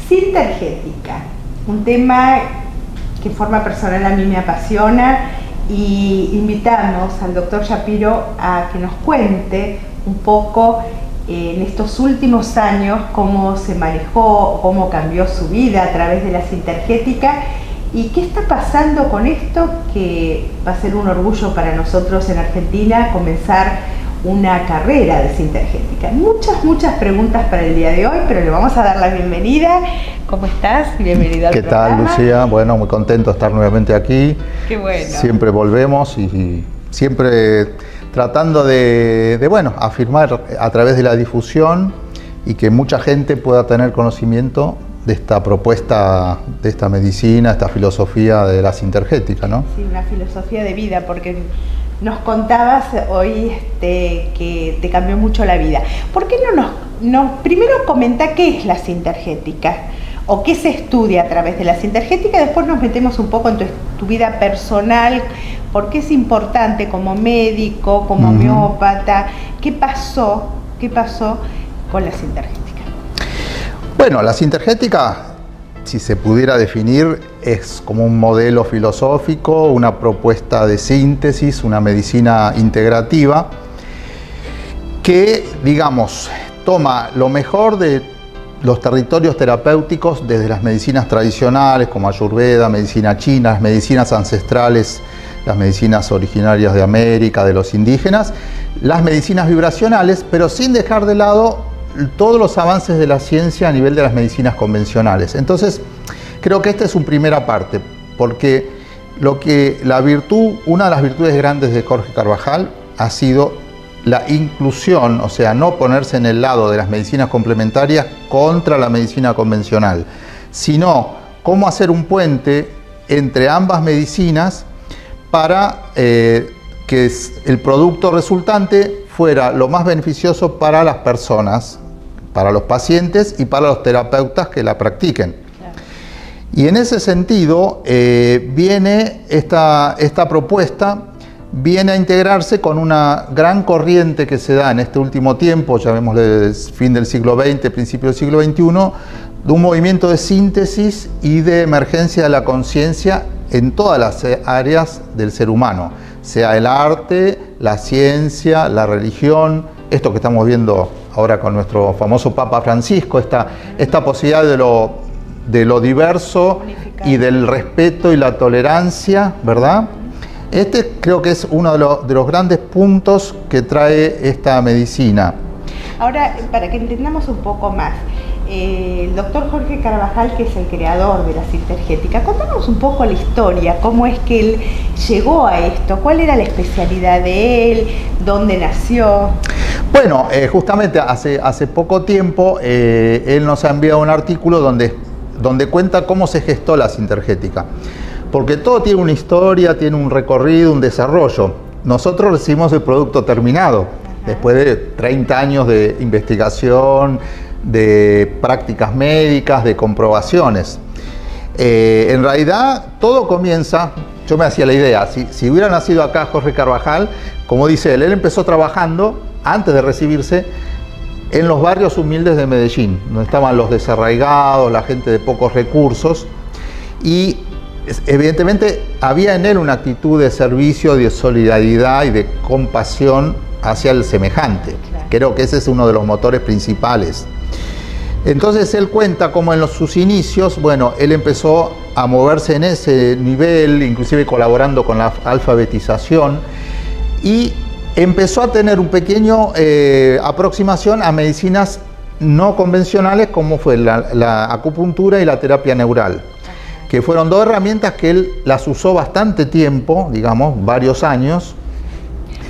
Sintergética, un tema que en forma personal a mí me apasiona, y invitamos al doctor Shapiro a que nos cuente un poco en estos últimos años cómo se manejó, cómo cambió su vida a través de la Sintergética y qué está pasando con esto, que va a ser un orgullo para nosotros en Argentina comenzar una carrera de Sintergética. Muchas preguntas para el día de hoy, pero le vamos a dar la bienvenida. ¿Cómo estás? Bienvenido al programa. ¿Qué tal, Lucía? Bueno, muy contento de estar nuevamente aquí. Qué bueno. Siempre volvemos y siempre tratando de afirmar a través de la difusión y que mucha gente pueda tener conocimiento de esta propuesta, de esta medicina, esta filosofía de la Sintergética, ¿no? Sí, una filosofía de vida, porque nos contabas hoy que te cambió mucho la vida. ¿Por qué no nos primero comenta qué es la Sintergética o qué se estudia a través de la Sintergética? Después nos metemos un poco en tu vida personal, por qué es importante como médico, como homeópata, qué pasó con la Sintergética. Bueno, la Sintergética, si se pudiera definir, es como un modelo filosófico, una propuesta de síntesis, una medicina integrativa que, digamos, toma lo mejor de los territorios terapéuticos desde las medicinas tradicionales como Ayurveda, medicina china, las medicinas ancestrales, las medicinas originarias de América, de los indígenas, las medicinas vibracionales, pero sin dejar de lado todos los avances de la ciencia a nivel de las medicinas convencionales. Entonces, creo que esta es una primera parte, porque una de las virtudes grandes de Jorge Carvajal ha sido la inclusión, o sea, no ponerse en el lado de las medicinas complementarias contra la medicina convencional, sino cómo hacer un puente entre ambas medicinas para que el producto resultante fuera lo más beneficioso para las personas, para los pacientes y para los terapeutas que la practiquen. Claro. Y en ese sentido viene esta propuesta, viene a integrarse con una gran corriente que se da en este último tiempo, llamémosle fin del siglo XX, principio del siglo XXI, de un movimiento de síntesis y de emergencia de la conciencia en todas las áreas del ser humano, sea el arte, la ciencia, la religión, esto que estamos viendo ahora con nuestro famoso Papa Francisco, esta posibilidad de lo diverso y del respeto y la tolerancia, ¿verdad? Creo que es uno de los grandes puntos que trae esta medicina. Ahora, para que entendamos un poco más, el doctor Jorge Carvajal, que es el creador de la Sintergética, contanos un poco la historia, cómo es que él llegó a esto, cuál era la especialidad de él, dónde nació. Bueno, justamente hace poco tiempo él nos ha enviado un artículo donde cuenta cómo se gestó la Sintergética, porque todo tiene una historia, tiene un recorrido, un desarrollo. Nosotros recibimos el producto terminado, después de 30 años de investigación, de prácticas médicas, de comprobaciones. En realidad todo comienza, yo me hacía la idea, si hubiera nacido acá Jorge Carvajal, como dice él empezó trabajando antes de recibirse en los barrios humildes de Medellín, donde estaban los desarraigados, la gente de pocos recursos, y evidentemente había en él una actitud de servicio, de solidaridad y de compasión hacia el semejante. Creo que ese es uno de los motores principales. Entonces él cuenta cómo en sus inicios, bueno, él empezó a moverse en ese nivel, inclusive colaborando con la alfabetización, y empezó a tener un pequeño aproximación a medicinas no convencionales como fue la acupuntura y la terapia neural, que fueron dos herramientas que él las usó bastante tiempo, digamos, varios años.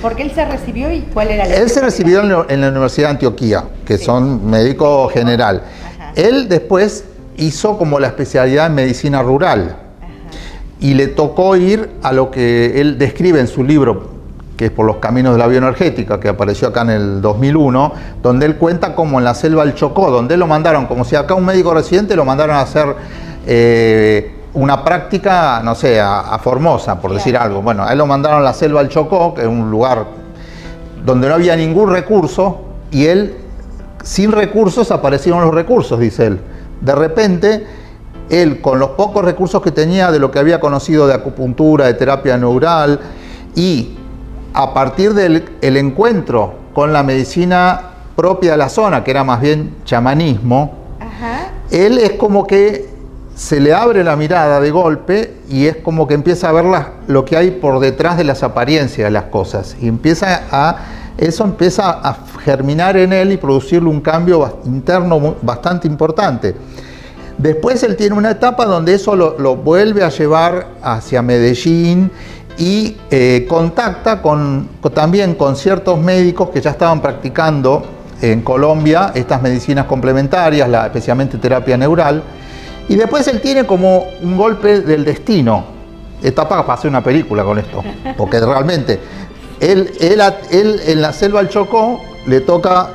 ¿Porque él se recibió y cuál era la Él se recibió en la Universidad de Antioquia, que son médico general. Ajá. Él después hizo como la especialidad en medicina rural. Ajá. Y le tocó ir a lo que él describe en su libro, que es Por los caminos de la bioenergética, que apareció acá en el 2001, donde él cuenta como en la selva del Chocó, donde lo mandaron, como si acá un médico residente lo mandaron a hacer una práctica, no sé, a Formosa, por decir algo. Bueno, a él lo mandaron a la selva del Chocó, que es un lugar donde no había ningún recurso, y él, sin recursos, aparecieron los recursos, dice él. de repente, él con los pocos recursos que tenía de lo que había conocido de acupuntura, de terapia neural, y a partir del encuentro con la medicina propia de la zona, que era más bien chamanismo, él es como que se le abre la mirada de golpe y es como que empieza a ver lo que hay por detrás de las apariencias de las cosas, y eso empieza a germinar en él y producirle un cambio interno bastante importante. Después él tiene una etapa donde eso lo vuelve a llevar hacia Medellín y contacta también con ciertos médicos que ya estaban practicando en Colombia estas medicinas complementarias, especialmente terapia neural, y después él tiene como un golpe del destino. Está para hacer una película con esto, porque realmente él en la selva del Chocó le toca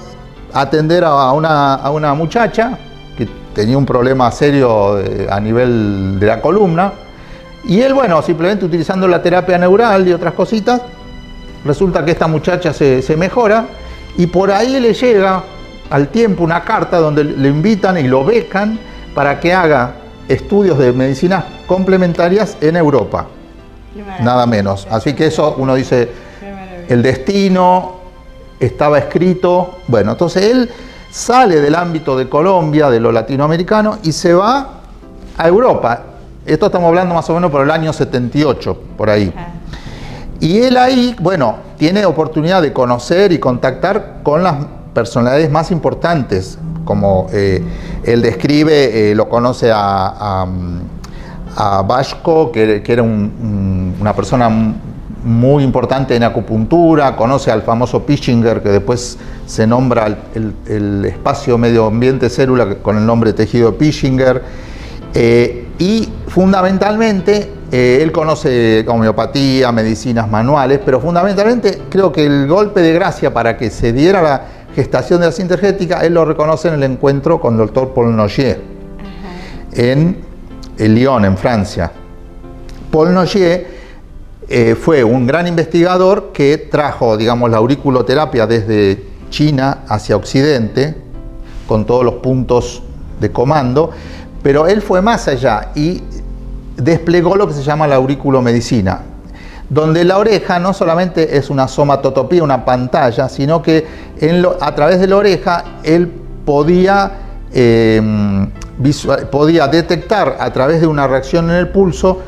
atender a una muchacha que tenía un problema serio a nivel de la columna, y él, bueno, simplemente utilizando la terapia neural y otras cositas, resulta que esta muchacha se mejora, y por ahí le llega al tiempo una carta donde le invitan y lo becan para que haga estudios de medicinas complementarias en Europa, nada menos. Así que eso uno dice, el destino estaba escrito. Bueno, entonces él sale del ámbito de Colombia, de lo latinoamericano, y se va a Europa. Esto estamos hablando más o menos por el año 78, por ahí. Y él ahí, bueno, tiene oportunidad de conocer y contactar con las personalidades más importantes, como él describe, lo conoce a Vasco, que era una persona muy importante en acupuntura, conoce al famoso Pischinger, que después se nombra el espacio medio ambiente célula con el nombre tejido de Pischinger, y fundamentalmente él conoce homeopatía, medicinas manuales, pero fundamentalmente creo que el golpe de gracia para que se diera la gestación de la sintergética, él lo reconoce en el encuentro con el doctor Paul Nogier en Lyon, en Francia. Paul Nogier fue un gran investigador que trajo, digamos, la auriculoterapia desde China hacia Occidente, con todos los puntos de comando, pero él fue más allá y desplegó lo que se llama la auriculomedicina, donde la oreja no solamente es una somatotopía, una pantalla, sino que a través de la oreja él podía detectar a través de una reacción en el pulso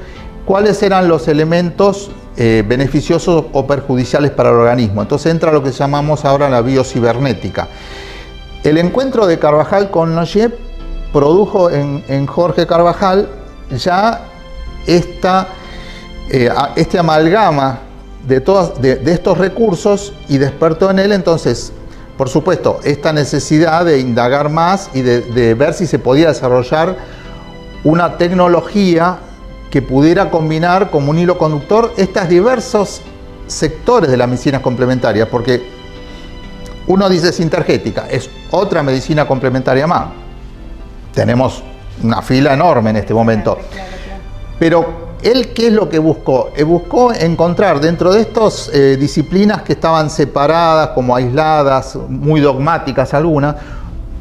cuáles eran los elementos beneficiosos o perjudiciales para el organismo. Entonces entra lo que llamamos ahora la biocibernética. El encuentro de Carvajal con Nogier produjo en Jorge Carvajal ya este amalgama de estos recursos, y despertó en él entonces, por supuesto, esta necesidad de indagar más y de ver si se podía desarrollar una tecnología que pudiera combinar como un hilo conductor estos diversos sectores de las medicinas complementarias, porque uno dice sintergética, es otra medicina complementaria más. Tenemos una fila enorme en este momento. Claro. Pero él, ¿qué es lo que buscó? Buscó encontrar dentro de estas disciplinas que estaban separadas, como aisladas, muy dogmáticas algunas,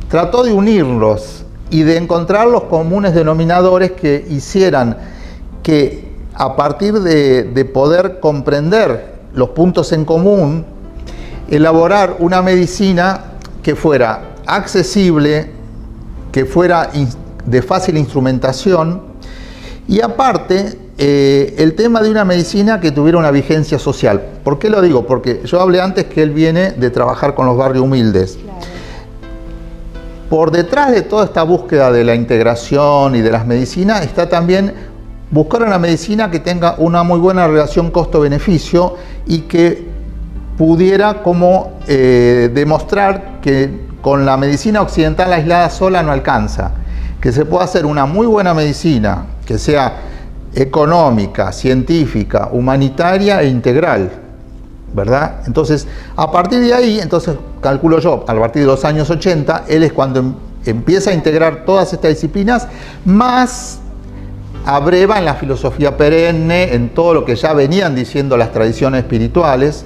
trató de unirlos y de encontrar los comunes denominadores que hicieran que, a partir de poder comprender los puntos en común, elaborar una medicina que fuera accesible, que fuera de fácil instrumentación, y aparte el tema de una medicina que tuviera una vigencia social. ¿Por qué lo digo? Porque yo hablé antes que él viene de trabajar con los barrios humildes. Claro. Por detrás de toda esta búsqueda de la integración y de las medicinas está también buscar una medicina que tenga una muy buena relación costo-beneficio y que pudiera como demostrar que con la medicina occidental aislada sola no alcanza, que se pueda hacer una muy buena medicina que sea económica, científica, humanitaria e integral, ¿verdad? Entonces, a partir de ahí, entonces calculo yo, a partir de los años 80, él es cuando empieza a integrar todas estas disciplinas, más abreva en la filosofía perenne, en todo lo que ya venían diciendo las tradiciones espirituales,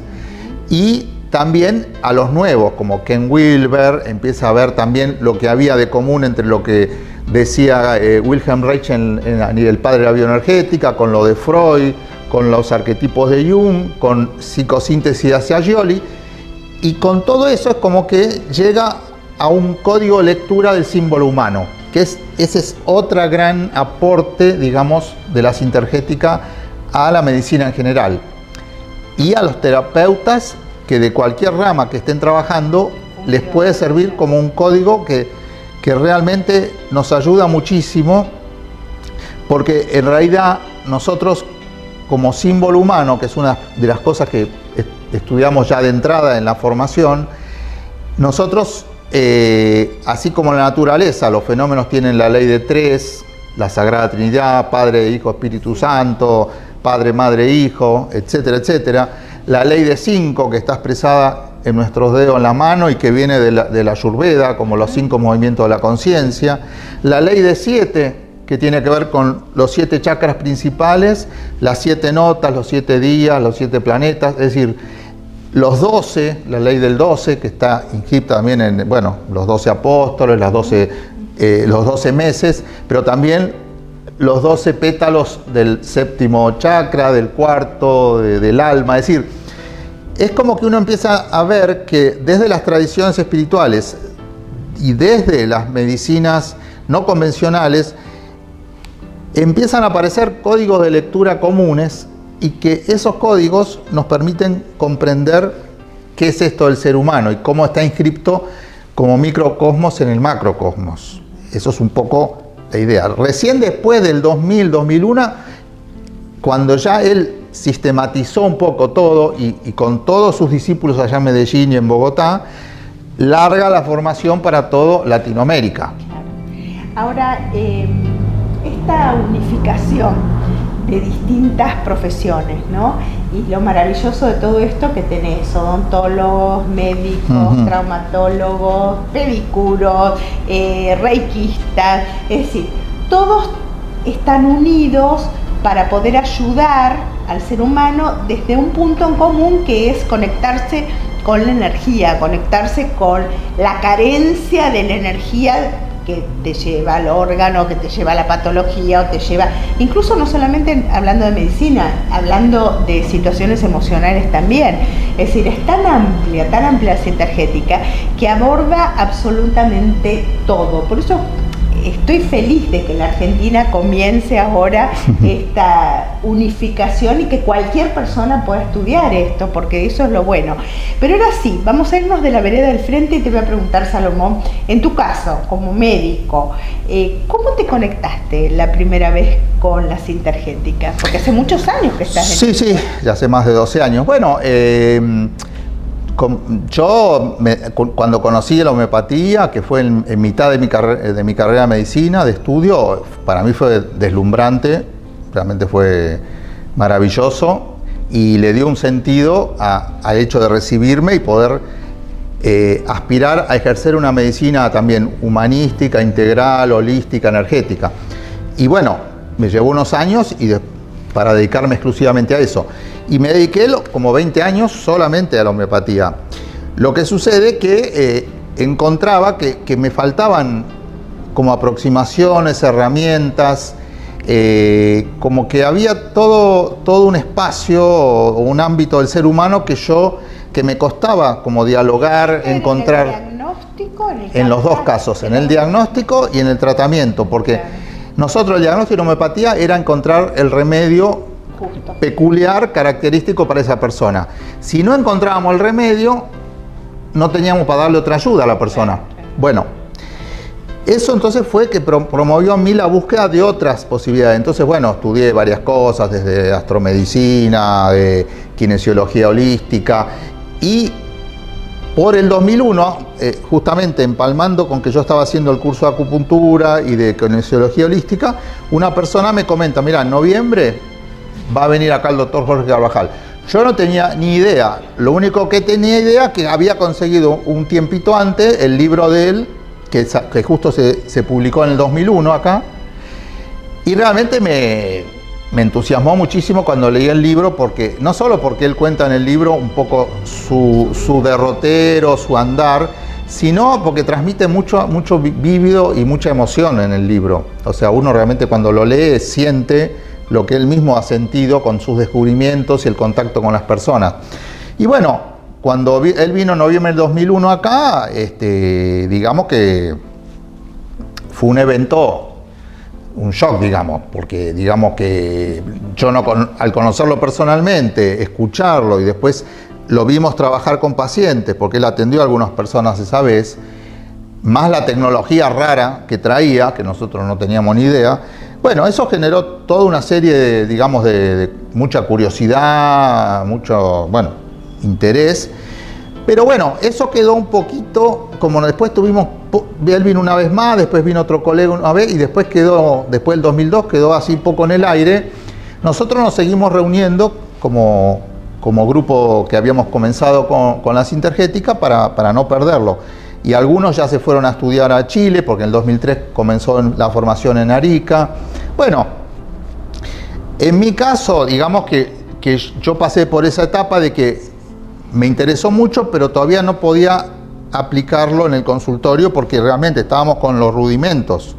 y también a los nuevos, como Ken Wilber, empieza a ver también lo que había de común entre lo que decía Wilhelm Reich el padre de la bioenergética, con lo de Freud, con los arquetipos de Jung, con psicosíntesis de Ascioli, y con todo eso es como que llega a un código de lectura del símbolo humano, que ese es otro gran aporte, digamos, de la sintergética a la medicina en general y a los terapeutas que de cualquier rama que estén trabajando les puede servir como un código que realmente nos ayuda muchísimo, porque en realidad nosotros como símbolo humano, que es una de las cosas que estudiamos ya de entrada en la formación, nosotros, así como la naturaleza, los fenómenos tienen la ley de tres, la Sagrada Trinidad, Padre, Hijo, Espíritu Santo, Padre, Madre, Hijo, etcétera, etcétera. La ley de 5, que está expresada en nuestros dedos en la mano y que viene de la Ayurveda, como los 5 movimientos de la conciencia. La ley de 7, que tiene que ver con los 7 chakras principales, las 7 notas, los 7 días, los 7 planetas, es decir, los 12, la ley del 12, que está inscrita también en, bueno, los 12 apóstoles, los 12 meses, pero también los 12 pétalos del 7º chakra, del 4º, del alma. Es decir, es como que uno empieza a ver que desde las tradiciones espirituales y desde las medicinas no convencionales empiezan a aparecer códigos de lectura comunes, y que esos códigos nos permiten comprender qué es esto del ser humano y cómo está inscrito como microcosmos en el macrocosmos. Eso es un poco la idea. Recién después del 2000, 2001, cuando ya él sistematizó un poco todo y con todos sus discípulos allá en Medellín y en Bogotá, larga la formación para todo Latinoamérica. Ahora, esta unificación de distintas profesiones, ¿no? Y lo maravilloso de todo esto que tenés odontólogos, médicos, traumatólogos, pedicuros, reikistas, es decir, todos están unidos para poder ayudar al ser humano desde un punto en común, que es conectarse con la energía, conectarse con la carencia de la energía que te lleva al órgano, que te lleva a la patología, o te lleva, incluso no solamente hablando de medicina, hablando de situaciones emocionales también. Es decir, es tan amplia la sintergética, que aborda absolutamente todo. Por eso estoy feliz de que la Argentina comience ahora esta unificación y que cualquier persona pueda estudiar esto, porque eso es lo bueno. Pero ahora sí, vamos a irnos de la vereda del frente y te voy a preguntar, Salomón, en tu caso, como médico, ¿cómo te conectaste la primera vez con la sintergética? Porque hace muchos años que estás en Sí, ya hace más de 12 años. Bueno, cuando conocí la homeopatía, que fue en mitad de mi carrera de medicina, de estudio, para mí fue deslumbrante, realmente fue maravilloso, y le dio un sentido al hecho de recibirme y poder aspirar a ejercer una medicina también humanística, integral, holística, energética. Y bueno, me llevó unos años para dedicarme exclusivamente a eso. Y me dediqué como 20 años solamente a la homeopatía. Lo que sucede que encontraba que me faltaban como aproximaciones, herramientas, como que había todo un espacio o un ámbito del ser humano que me costaba como dialogar, encontrar. ¿En el diagnóstico? En los dos casos, en el diagnóstico y en el tratamiento, porque nosotros el diagnóstico de la homeopatía era encontrar el remedio peculiar, característico para esa persona. Si no encontrábamos el remedio, no teníamos para darle otra ayuda a la persona. Bueno, eso entonces fue que promovió en mí la búsqueda de otras posibilidades. Entonces, bueno, estudié varias cosas, desde astromedicina, de kinesiología holística, y por el 2001, justamente empalmando con que yo estaba haciendo el curso de acupuntura y de kinesiología holística, una persona me comenta, mira, en noviembre va a venir acá el doctor Jorge Carvajal. Yo no tenía ni idea, lo único que tenía idea es que había conseguido un tiempito antes el libro de él, que justo se publicó en el 2001 acá, y realmente me entusiasmó muchísimo cuando leí el libro, porque no solo porque él cuenta en el libro un poco su derrotero, su andar, sino porque transmite mucho vívido y mucha emoción en el libro. O sea, uno realmente cuando lo lee siente lo que él mismo ha sentido con sus descubrimientos y el contacto con las personas. Y bueno, cuando él vino en noviembre del 2001 acá, digamos que fue un evento, un shock, digamos, porque digamos que yo al conocerlo personalmente, escucharlo y después lo vimos trabajar con pacientes, porque él atendió a algunas personas esa vez, más la tecnología rara que traía, que nosotros no teníamos ni idea. Bueno, eso generó toda una serie de, digamos, de mucha curiosidad, mucho, bueno, interés. Pero bueno, eso quedó un poquito, como después él vino una vez más, después vino otro colega una vez, y después del 2002 quedó así un poco en el aire. Nosotros nos seguimos reuniendo como grupo que habíamos comenzado con la Sintergética para no perderlo. Y algunos ya se fueron a estudiar a Chile, porque en el 2003 comenzó la formación en Arica. Bueno, en mi caso, digamos que yo pasé por esa etapa de que me interesó mucho, pero todavía no podía aplicarlo en el consultorio porque realmente estábamos con los rudimentos.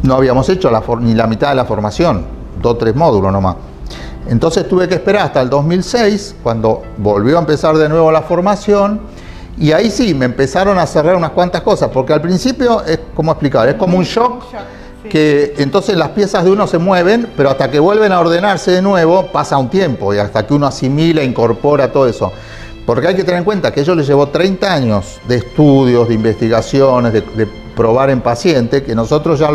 No habíamos hecho ni la mitad de la formación, 2 o 3 módulos nomás. Entonces tuve que esperar hasta el 2006, cuando volvió a empezar de nuevo la formación, y ahí sí, me empezaron a cerrar unas cuantas cosas, porque al principio es como explicar, es como un shock, sí. Que entonces las piezas de uno se mueven, pero hasta que vuelven a ordenarse de nuevo pasa un tiempo, y hasta que uno asimila, incorpora todo eso. Porque hay que tener en cuenta que a ellos les llevó 30 años de estudios, de investigaciones, de probar en paciente, que nosotros ya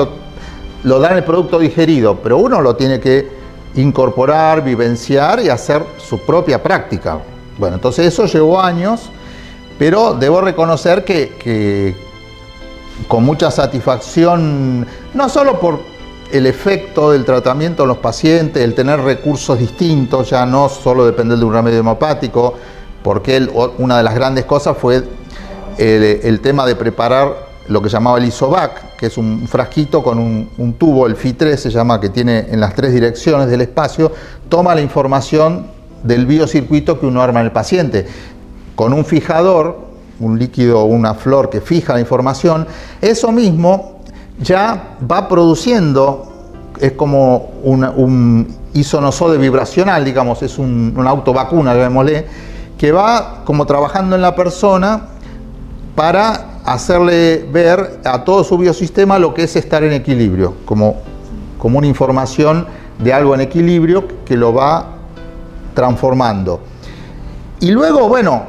lo dan el producto digerido, pero uno lo tiene que incorporar, vivenciar y hacer su propia práctica. Bueno, entonces eso llevó años, pero debo reconocer que con mucha satisfacción, no solo por el efecto del tratamiento en los pacientes, el tener recursos distintos, ya no solo depender de un remedio homeopático, porque una de las grandes cosas fue el tema de preparar lo que llamaba el Isovac, que es un frasquito con un tubo, el Phi3 se llama, que tiene en las 3 direcciones del espacio, toma la información del biocircuito que uno arma en el paciente. Con un fijador, un líquido o una flor que fija la información, eso mismo ya va produciendo, es como un isonosode vibracional, digamos, es una autovacuna, llamémosle, que va como trabajando en la persona para hacerle ver a todo su biosistema lo que es estar en equilibrio, como una información de algo en equilibrio que lo va transformando. Y luego, bueno,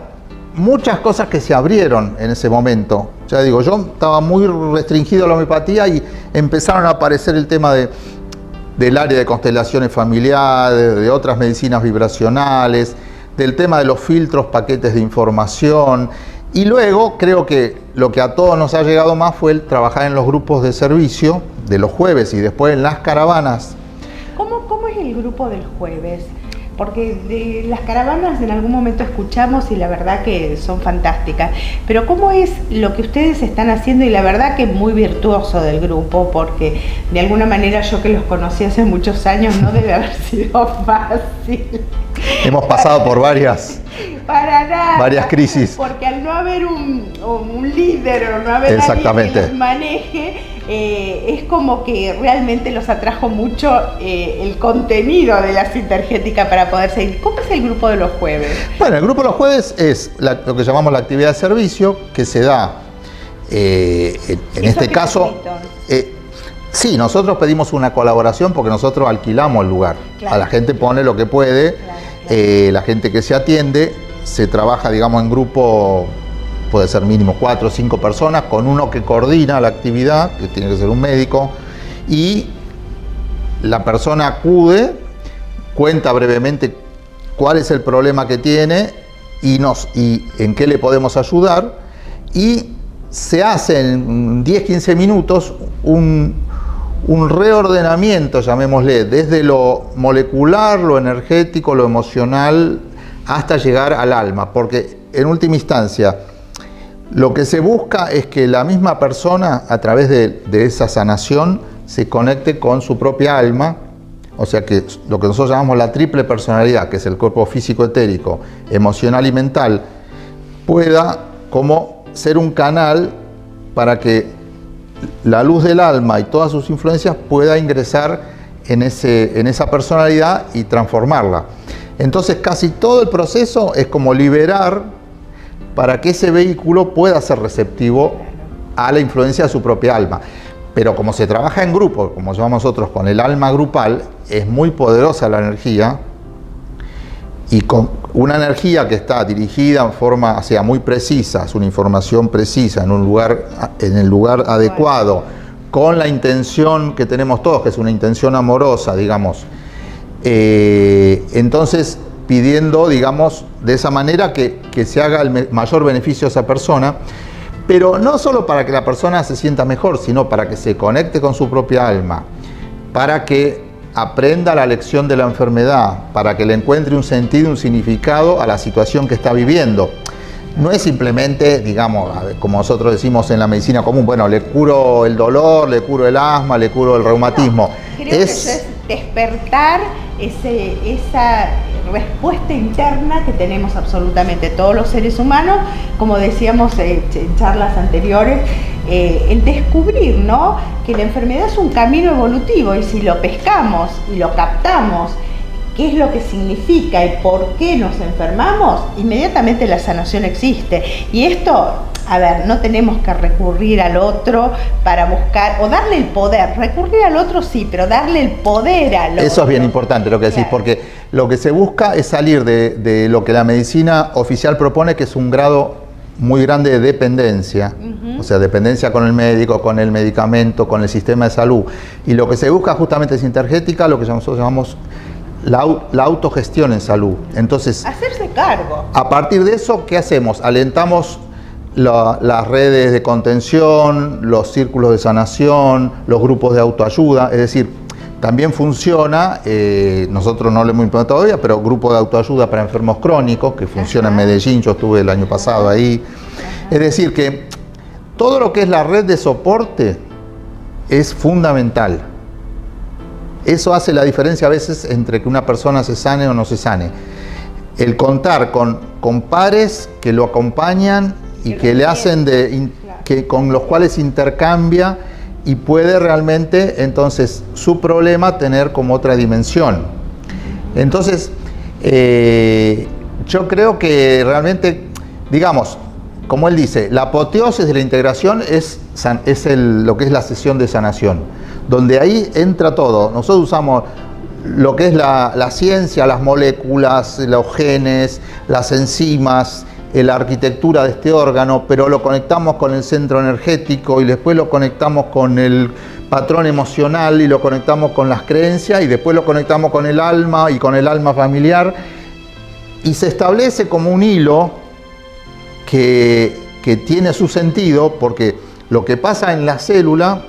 muchas cosas que se abrieron en ese momento. Ya digo, yo estaba muy restringido a la homeopatía y empezaron a aparecer el tema del área de constelaciones familiares, de otras medicinas vibracionales, del tema de los filtros, paquetes de información. Y luego creo que lo que a todos nos ha llegado más fue el trabajar en los grupos de servicio de los jueves y después en las caravanas. ¿Cómo es el grupo del jueves? Porque de las caravanas en algún momento escuchamos y la verdad que son fantásticas, pero ¿cómo es lo que ustedes están haciendo? Y la verdad que muy virtuoso del grupo, porque de alguna manera yo que los conocí hace muchos años no debe haber sido fácil. Hemos pasado por varias crisis. Porque al no haber un líder o no haber alguien que los maneje, es como que realmente los atrajo mucho el contenido de la Sintergética para poder seguir. ¿Cómo es el grupo de los jueves? Bueno, el grupo de los jueves es lo que llamamos la actividad de servicio, que se da en este caso. Sí, nosotros pedimos una colaboración porque nosotros alquilamos el lugar. Claro. A la gente pone lo que puede, claro. La gente que se atiende, se trabaja, digamos, en grupo, puede ser mínimo 4 o 5 personas, con uno que coordina la actividad, que tiene que ser un médico, y la persona acude, cuenta brevemente cuál es el problema que tiene y en qué le podemos ayudar, y se hace en 10-15 minutos un reordenamiento, llamémosle, desde lo molecular, lo energético, lo emocional, hasta llegar al alma, porque en última instancia lo que se busca es que la misma persona, a través de esa sanación, se conecte con su propia alma, o sea que lo que nosotros llamamos la triple personalidad, que es el cuerpo físico, etérico, emocional y mental, pueda como ser un canal para que la luz del alma y todas sus influencias pueda ingresar en esa personalidad y transformarla. Entonces casi todo el proceso es como liberar para que ese vehículo pueda ser receptivo a la influencia de su propia alma. Pero como se trabaja en grupo, como llamamos nosotros con el alma grupal, es muy poderosa la energía, y con una energía que está dirigida en forma, o sea, muy precisa, es una información precisa, en el lugar adecuado, con la intención que tenemos todos, que es una intención amorosa, digamos. Entonces, pidiendo, digamos, de esa manera que se haga el mayor beneficio a esa persona, pero no solo para que la persona se sienta mejor, sino para que se conecte con su propia alma, para que aprenda la lección de la enfermedad, para que le encuentre un sentido, un significado a la situación que está viviendo. No es simplemente, digamos, como nosotros decimos en la medicina común, bueno, le curo el dolor, le curo el asma, le curo el reumatismo. No, creo que eso es despertar esa respuesta interna que tenemos absolutamente todos los seres humanos, como decíamos en charlas anteriores, el descubrir, ¿no?, que la enfermedad es un camino evolutivo, y si lo pescamos y lo captamos, qué es lo que significa y por qué nos enfermamos, inmediatamente la sanación existe. Y esto, a ver, no tenemos que recurrir al otro para buscar, o darle el poder. Recurrir al otro sí, pero darle el poder al otro. Eso es bien importante lo que decís, porque lo que se busca es salir de lo que la medicina oficial propone, que es un grado muy grande de dependencia, o sea, dependencia con el médico, con el medicamento, con el sistema de salud. Y lo que se busca justamente es Sintergética, lo que nosotros llamamos la autogestión en salud. Entonces, hacerse cargo. A partir de eso, ¿qué hacemos? Alentamos las redes de contención, los círculos de sanación, los grupos de autoayuda, es decir, también funciona, nosotros no lo hemos implementado todavía, pero grupo de autoayuda para enfermos crónicos, que funciona en Medellín, yo estuve el año pasado ahí. Es decir, que todo lo que es la red de soporte es fundamental. Eso hace la diferencia a veces entre que una persona se sane o no se sane. El contar con pares que lo acompañan y que le hacen con los cuales intercambia y puede realmente entonces su problema tener como otra dimensión. Entonces, yo creo que realmente, digamos, como él dice, la apoteosis de la integración es lo que es la sesión de sanación, donde ahí entra todo. Nosotros usamos lo que es la ciencia, las moléculas, los genes, las enzimas, la arquitectura de este órgano, pero lo conectamos con el centro energético y después lo conectamos con el patrón emocional y lo conectamos con las creencias y después lo conectamos con el alma y con el alma familiar, y se establece como un hilo que tiene su sentido, porque lo que pasa en la célula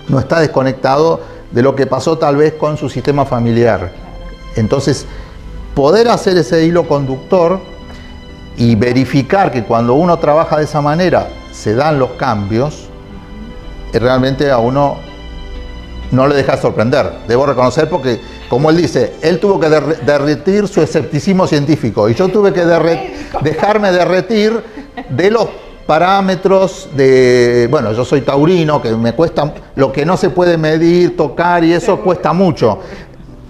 no está desconectado de lo que pasó tal vez con su sistema familiar. Entonces, poder hacer ese hilo conductor y verificar que cuando uno trabaja de esa manera se dan los cambios, realmente a uno no le deja de sorprender. Debo reconocer, porque, como él dice, él tuvo que derretir su escepticismo científico y yo tuve que dejarme derretir de los parámetros de, bueno, yo soy taurino, que me cuesta, lo que no se puede medir, tocar, y eso cuesta mucho.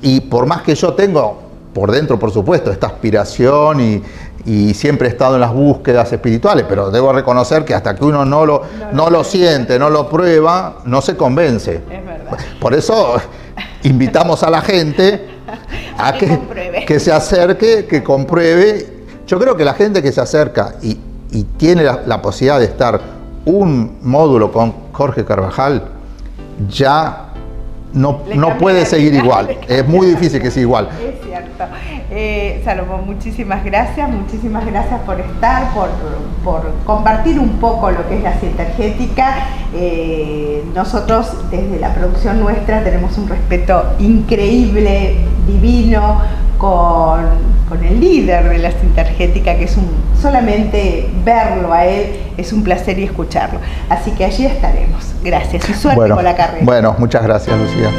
Y por más que yo tengo por dentro, por supuesto, esta aspiración y siempre he estado en las búsquedas espirituales, pero debo reconocer que hasta que uno no lo siente, no lo prueba, no se convence. Es verdad. Por eso invitamos a la gente a que se acerque, que compruebe. Yo creo que la gente que se acerca y tiene la posibilidad de estar un módulo con Jorge Carvajal, ya no puede seguir igual. Es muy difícil que siga igual. Es cierto. Salomón, muchísimas gracias por estar, por compartir un poco lo que es la Sintergética. Nosotros desde la producción nuestra tenemos un respeto increíble, divino, con el líder de la Sintergética, que es solamente verlo a él es un placer, y escucharlo. Así que allí estaremos. Gracias y suerte con la carrera. Bueno, muchas gracias, Lucía.